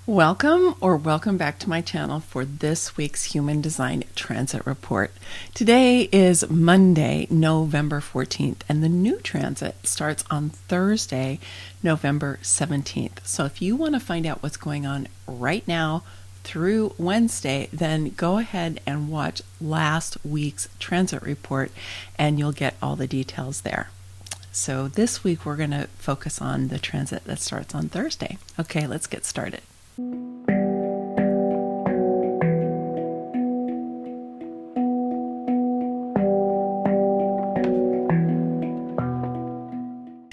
Welcome back to my channel for this week's Human Design Transit Report. Today is Monday, November 14th, and the new transit starts on Thursday, November 17th. So if you want to find out what's going on right now through Wednesday, then go ahead and watch last week's transit report and you'll get all the details there. So this week we're going to focus on the transit that starts on Thursday. Okay, let's get started.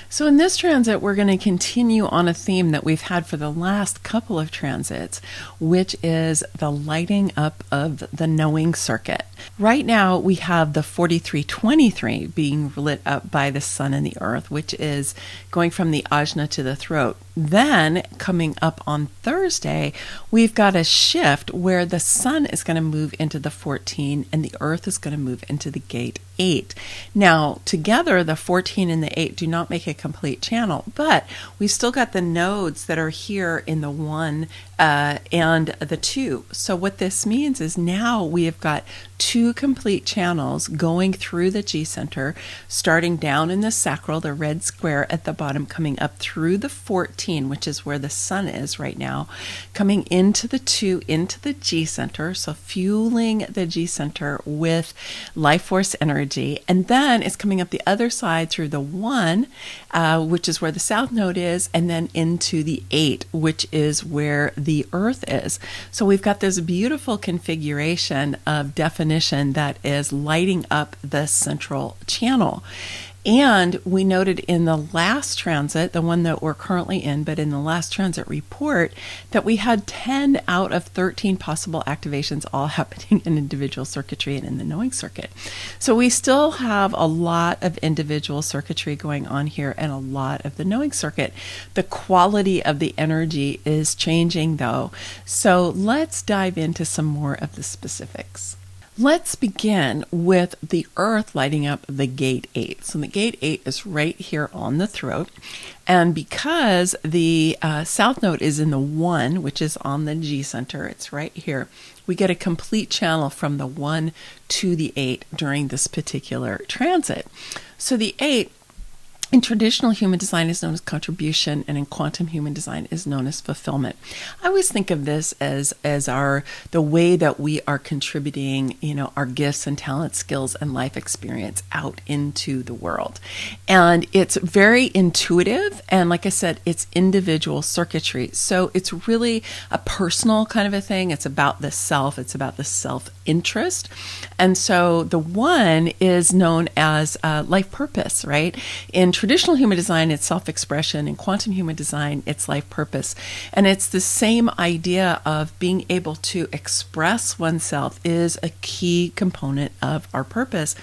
So in this transit, we're going to continue on a theme that we've had for the last couple of transits, which is the lighting up of the knowing circuit. Right now, we have the 4323 being lit up by the sun and the earth, which is going from the ajna to the throat. Then, coming up on Thursday, we've got a shift where the sun is going to move into the 14 and the earth is going to move into the gate 8. Now, together, the 14 and the 8 do not make a complete channel, but we've still got the nodes that are here in the 1 and the 2. So what this means is now we have got 2 complete channels going through the G center, starting down in the sacral, the red square at the bottom, coming up through the 14, which is where the sun is right now, coming into the 2, into the G center, so fueling the G center with life force energy, and then it's coming up the other side through the 1, which is where the south node is, and then into the 8, which is where the earth is. So we've got this beautiful configuration of definition that is lighting up the central channel. And we noted in the last transit, the one that we're currently in, but in the last transit report, that we had 10 out of 13 possible activations all happening in individual circuitry and in the knowing circuit. So we still have a lot of individual circuitry going on here and a lot of the knowing circuit. The quality of the energy is changing though. So let's dive into some more of the specifics. Let's begin with the earth lighting up the gate 8. So the gate 8 is right here on the throat. And because the south node is in the 1, which is on the G center, it's right here, we get a complete channel from the 1 to the 8 during this particular transit. So the 8 in traditional human design is known as contribution, and in quantum human design is known as fulfillment. I always think of this as the way that we are contributing, our gifts and talents, skills, and life experience out into the world. And it's very intuitive, and like I said, it's individual circuitry. So it's really a personal kind of a thing. It's about the self. It's about the self-interest. And so the 1 is known as life purpose, right? In traditional human design, it's self-expression. In quantum human design, it's life purpose. And it's the same idea of being able to express oneself is a key component of our purpose.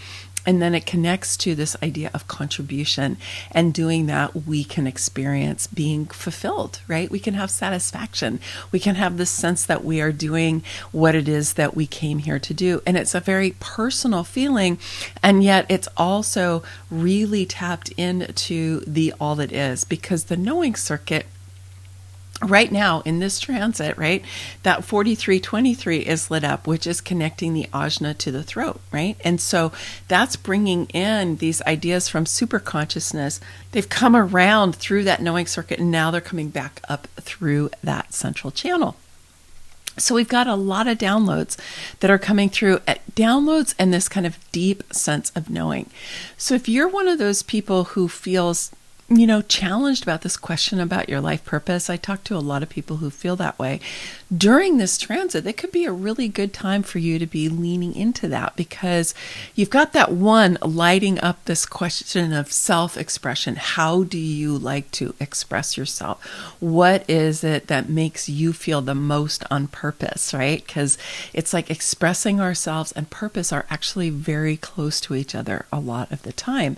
And then it connects to this idea of contribution. And doing that, we can experience being fulfilled, right? We can have satisfaction. We can have the sense that we are doing what it is that we came here to do. And it's a very personal feeling. And yet it's also really tapped into the all that is, because the knowing circuit right now in this transit, right, that 4323 is lit up, which is connecting the ajna to the throat, right? And so that's bringing in these ideas from super consciousness. They've come around through that knowing circuit, and now they're coming back up through that central channel. So we've got a lot of downloads that are coming through, downloads and this kind of deep sense of knowing. So if you're one of those people who feels challenged about this question about your life purpose, I talk to a lot of people who feel that way. During this transit, it could be a really good time for you to be leaning into that, because you've got that 1 lighting up this question of self-expression. How do you like to express yourself? What is it that makes you feel the most on purpose, right? Because it's like expressing ourselves and purpose are actually very close to each other a lot of the time.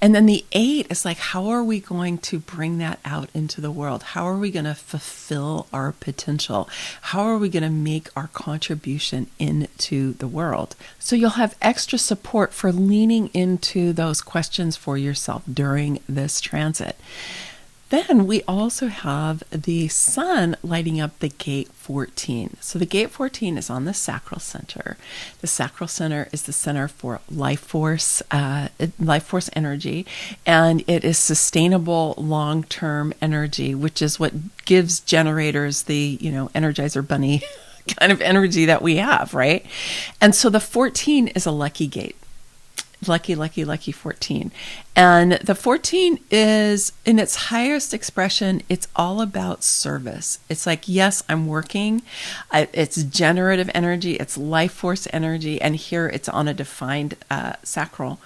And then the 8 is like, how are we going to bring that out into the world? How are we going to fulfill our potential? How are we going to make our contribution into the world? So you'll have extra support for leaning into those questions for yourself during this transit. Then we also have the sun lighting up the gate 14. So the gate 14 is on the sacral center. The sacral center is the center for life force energy, and it is sustainable long-term energy, which is what gives generators the, Energizer Bunny kind of energy that we have, right? And so the 14 is a lucky gate. Lucky 14. And the 14 is, in its highest expression, it's all about service. It's like, yes, I'm working. It's generative energy. It's life force energy. And here it's on a defined sacral.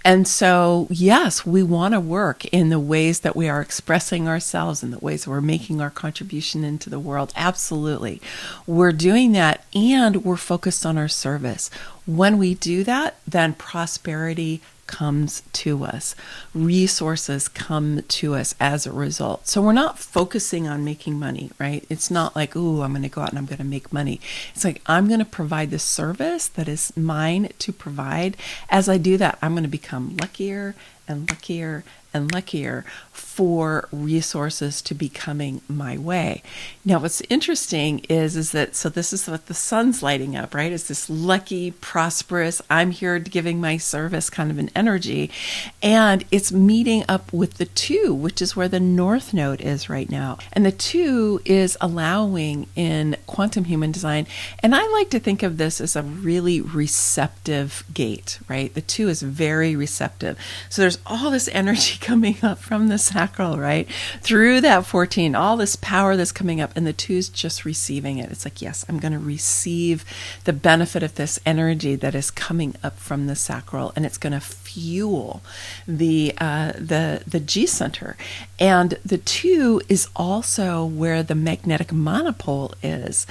And so, yes, we want to work in the ways that we are expressing ourselves, in the ways that we're making our contribution into the world. Absolutely. We're doing that, and we're focused on our service. When we do that, then prosperity comes to us. Resources come to us as a result. So we're not focusing on making money, right? It's not like, ooh, I'm going to go out and I'm going to make money. It's like, I'm going to provide the service that is mine to provide. As I do that, I'm going to become luckier and luckier and luckier for resources to be coming my way. Now, what's interesting is that, so this is what the sun's lighting up, right? It's this lucky, prosperous, I'm here giving my service kind of an energy. And it's meeting up with the 2, which is where the north node is right now. And the 2 is allowing in quantum human design. And I like to think of this as a really receptive gate, right? The 2 is very receptive. So there's all this energy coming up from the sacral, right? Through that 14, all this power that's coming up, and the 2's just receiving it. It's like, yes, I'm going to receive the benefit of this energy that is coming up from the sacral, and it's going to fuel the G center. And the 2 is also where the magnetic monopole is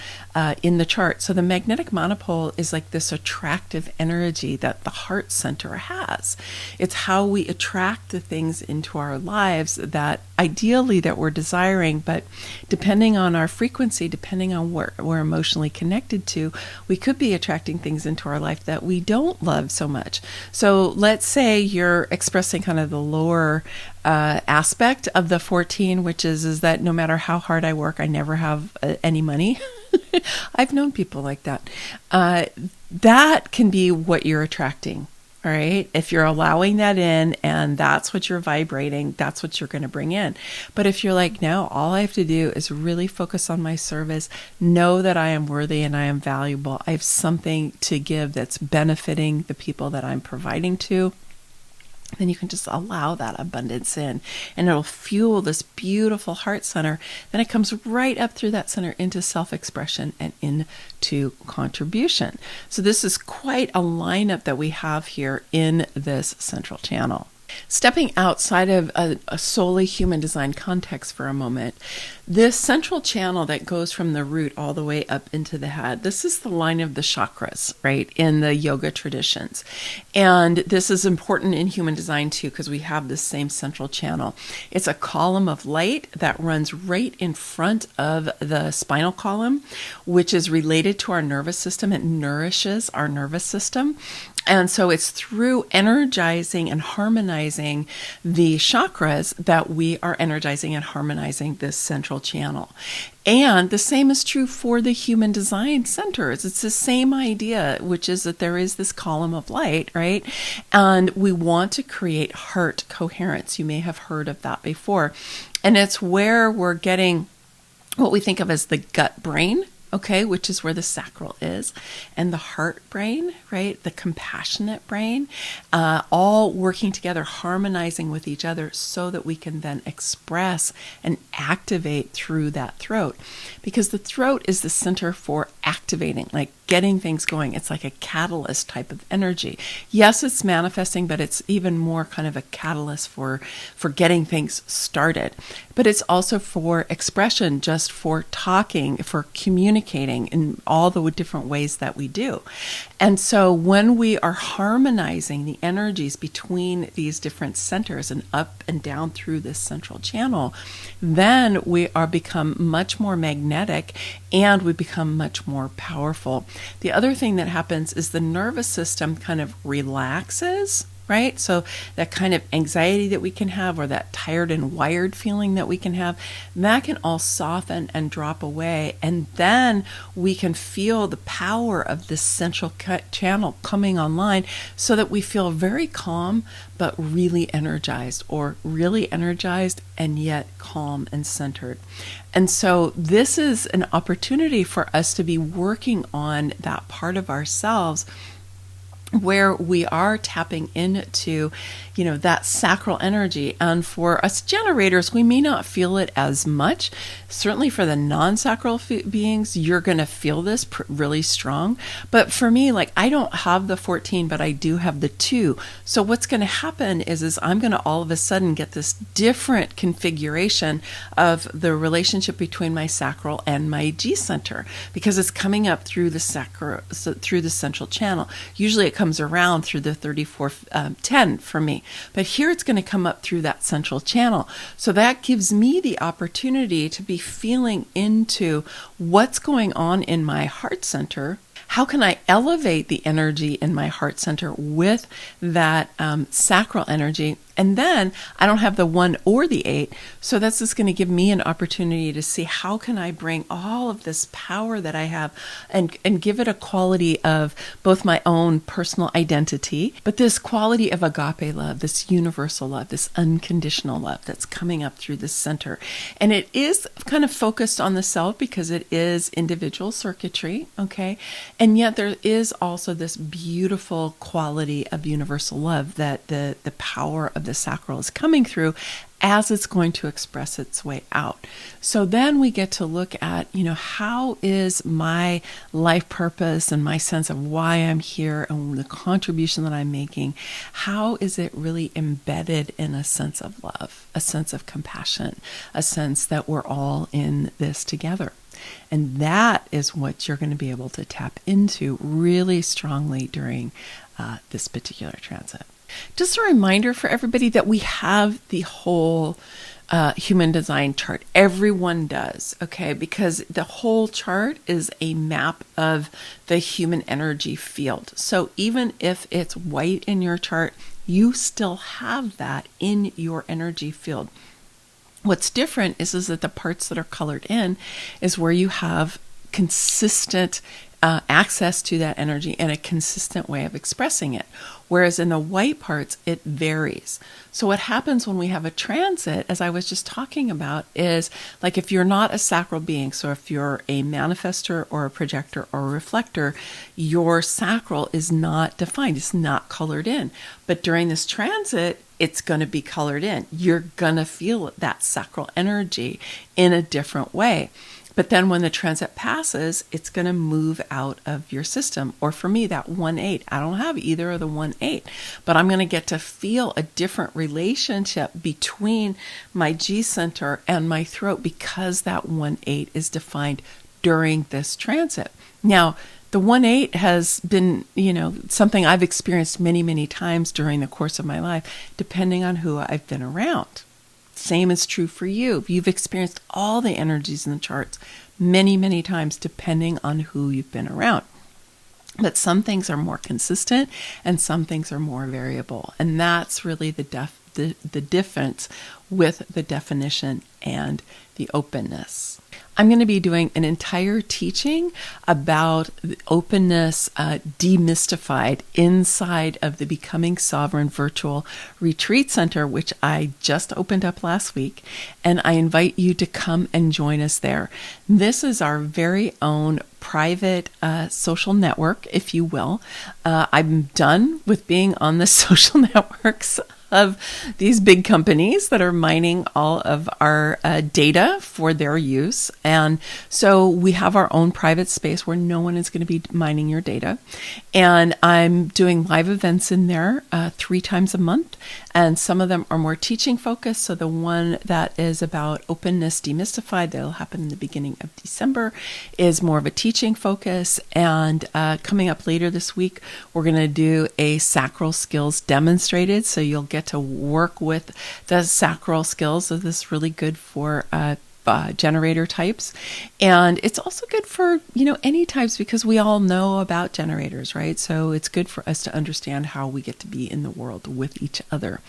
in the chart. So the magnetic monopole is like this attractive energy that the heart center has. It's how we attract the things into our lives that ideally that we're desiring, but depending on our frequency, depending on what we're emotionally connected to, we could be attracting things into our life that we don't love so much. So let's say you're expressing kind of the lower aspect of the 14, which is that no matter how hard I work, I never have any money. I've known people like that. That can be what you're attracting. All right. If you're allowing that in and that's what you're vibrating, that's what you're going to bring in. But if you're like, no, all I have to do is really focus on my service, know that I am worthy and I am valuable. I have something to give that's benefiting the people that I'm providing to. Then you can just allow that abundance in, and it'll fuel this beautiful heart center. Then it comes right up through that center into self-expression and into contribution. So this is quite a lineup that we have here in this central channel. Stepping outside of a solely human design context for a moment, this central channel that goes from the root all the way up into the head, this is the line of the chakras, right, in the yoga traditions. And this is important in human design too, because we have this same central channel. It's a column of light that runs right in front of the spinal column, which is related to our nervous system. It nourishes our nervous system. And so it's through energizing and harmonizing the chakras that we are energizing and harmonizing this central channel. And the same is true for the human design centers. It's the same idea, which is that there is this column of light, right? And we want to create heart coherence. You may have heard of that before. And it's where we're getting what we think of as the gut brain, okay, which is where the sacral is, and the heart brain, right, the compassionate brain, all working together, harmonizing with each other so that we can then express and activate through that throat. Because the throat is the center for activating, like getting things going. It's like a catalyst type of energy. Yes, it's manifesting, but it's even more kind of a catalyst for getting things started. But it's also for expression, just for talking, for communicating in all the different ways that we do. And so when we are harmonizing the energies between these different centers and up and down through this central channel, then we are become much more magnetic and we become much more powerful. The other thing that happens is the nervous system kind of relaxes, right? So that kind of anxiety that we can have, or that tired and wired feeling that we can have, that can all soften and drop away. And then we can feel the power of this central channel coming online so that we feel very calm, but really energized, or really energized and yet calm and centered. And so this is an opportunity for us to be working on that part of ourselves where we are tapping into, that sacral energy. And for us generators, we may not feel it as much. Certainly for the non-sacral beings, you're going to feel this really strong. But for me, I don't have the 14, but I do have the 2. So what's going to happen is I'm going to all of a sudden get this different configuration of the relationship between my sacral and my G center, because it's coming up through through the central channel. Usually it comes around through the 3410 for me, but here it's going to come up through that central channel. So that gives me the opportunity to be feeling into what's going on in my heart center. How can I elevate the energy in my heart center with that sacral energy? And then I don't have the 1 or the 8. So that's just going to give me an opportunity to see how can I bring all of this power that I have and give it a quality of both my own personal identity, but this quality of agape love, this universal love, this unconditional love that's coming up through this center. And it is kind of focused on the self because it is individual circuitry, okay? And yet there is also this beautiful quality of universal love that the power of the sacral is coming through as it's going to express its way out. So then we get to look at, how is my life purpose and my sense of why I'm here and the contribution that I'm making, how is it really embedded in a sense of love, a sense of compassion, a sense that we're all in this together. And that is what you're going to be able to tap into really strongly during this particular transit. Just a reminder for everybody that we have the whole human design chart. Everyone does, okay? Because the whole chart is a map of the human energy field. So even if it's white in your chart, you still have that in your energy field. What's different is that the parts that are colored in is where you have consistent access to that energy and a consistent way of expressing it. Whereas in the white parts, it varies. So what happens when we have a transit, as I was just talking about, is like if you're not a sacral being, so if you're a manifestor or a projector or a reflector, your sacral is not defined. It's not colored in. But during this transit, it's going to be colored in. You're going to feel that sacral energy in a different way. But then when the transit passes, it's going to move out of your system. Or for me, that 1-8, I don't have either of the 1-8, but I'm going to get to feel a different relationship between my G center and my throat because that 1-8 is defined during this transit. Now, the 1-8 has been, something I've experienced many, many times during the course of my life, depending on who I've been around. Same is true for you. You've experienced all the energies in the charts many, many times, depending on who you've been around. But some things are more consistent and some things are more variable. And that's really the difference with the definition and the openness. I'm going to be doing an entire teaching about the openness demystified inside of the Becoming Sovereign Virtual Retreat Center, which I just opened up last week, and I invite you to come and join us there. This is our very own private social network, if you will. I'm done with being on the social networks of these big companies that are mining all of our data for their use. And so we have our own private space where no one is going to be mining your data. And I'm doing live events in there 3 times a month. And some of them are more teaching focused. So the one that is about Openness Demystified, that'll happen in the beginning of December, is more of a teaching focus. And coming up later this week, we're going to do a sacral skills demonstrated. So you'll get to work with the sacral skills. So this is really good for generator types. And it's also good for, any types, because we all know about generators, right? So it's good for us to understand how we get to be in the world with each other.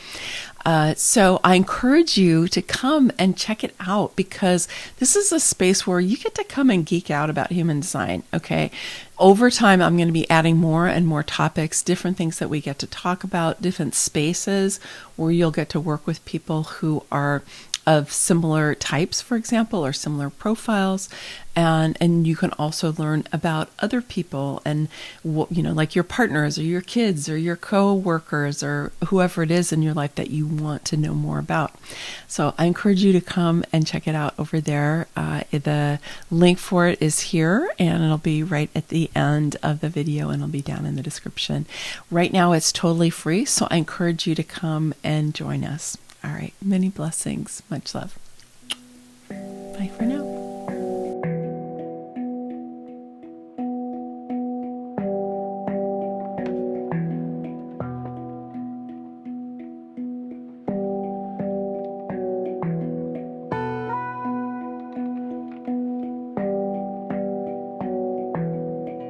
So I encourage you to come and check it out, because this is a space where you get to come and geek out about human design, okay? Over time, I'm going to be adding more and more topics, different things that we get to talk about, different spaces where you'll get to work with people who are of similar types, for example, or similar profiles, and you can also learn about other people and like your partners or your kids or your co-workers or whoever it is in your life that you want to know more about. So I encourage you to come and check it out over there. The link for it is here, and it'll be right at the end of the video, and it'll be down in the description. Right now it's totally free, so I encourage you to come and join us. All right, many blessings, much love. Bye for now.